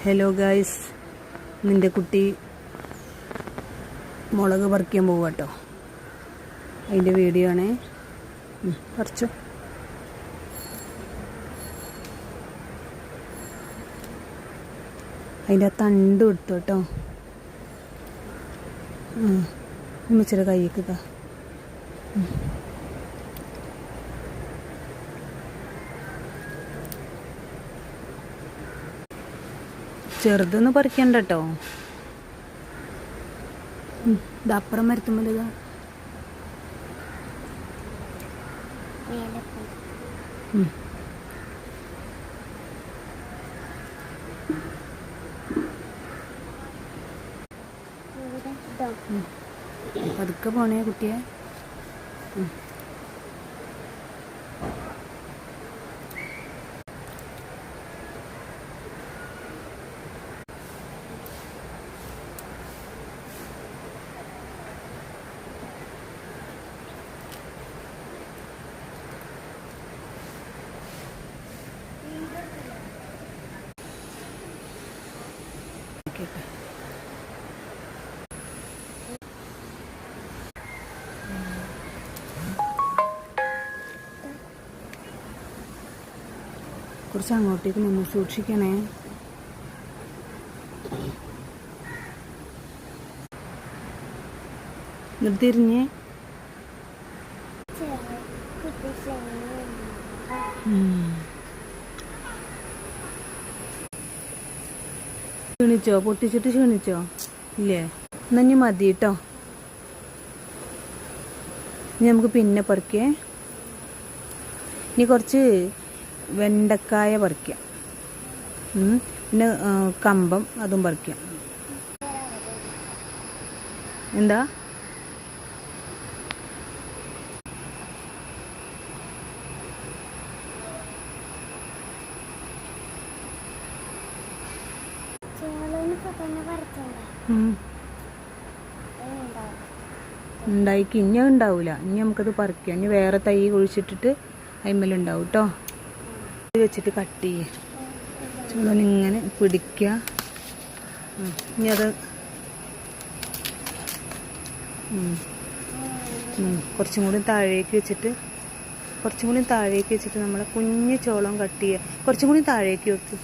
Hello guys, നിൻ്റെ കുട്ടി മുളക് പറിക്കാൻ പോകുക കേട്ടോ. അതിൻ്റെ വീഡിയോ ആണേ. പറിച്ചു. അതിൻ്റെ തണ്ട് എടുത്തു കേട്ടോ. ഉമ്മച്ചിയുടെ കൈക്ക് ഇതാ. ചെറുതൊന്നും പറിക്കണ്ട കേട്ടോ. ഇതപ്പുറം മരത്തുമ്പോൾ ഇതാ. പതുക്കെ പോണേ കുട്ടിയെ. കുറച്ച് അങ്ങോട്ടേക്ക് നിന്ന് സൂക്ഷിക്കണേ. തിരിഞ്ഞേ. ക്ഷീണിച്ചോ? പൊട്ടിച്ചിട്ട് ക്ഷീണിച്ചോ? ഇല്ലേ? എന്നാ മതി കേട്ടോ. ഇനി നമുക്ക് പിന്നെ പറിക്കേ. ഇനി കുറച്ച് വെണ്ടക്കായ പറിക്കാം. പിന്നെ കമ്പം അതും പറിക്കാം. എന്താ? ഉണ്ടായിക്ക് ഇനി ഉണ്ടാവൂല. ഇനി നമുക്കത് പറിക്കാം. ഇനി വേറെ തൈ കുഴിച്ചിട്ടിട്ട് അതിന്മേലുണ്ടാവും കേട്ടോ. വെച്ചിട്ട് കട്ട് ചെയ്യുക. ചുളനിങ്ങനെ പിടിക്കുക. ഇനി അത് കുറച്ചും കൂടി താഴേക്ക് വെച്ചിട്ട് നമ്മളെ കുഞ്ഞ് ചോളം കട്ട് ചെയ്യുക. കുറച്ചും കൂടി താഴേക്ക് വെക്കും.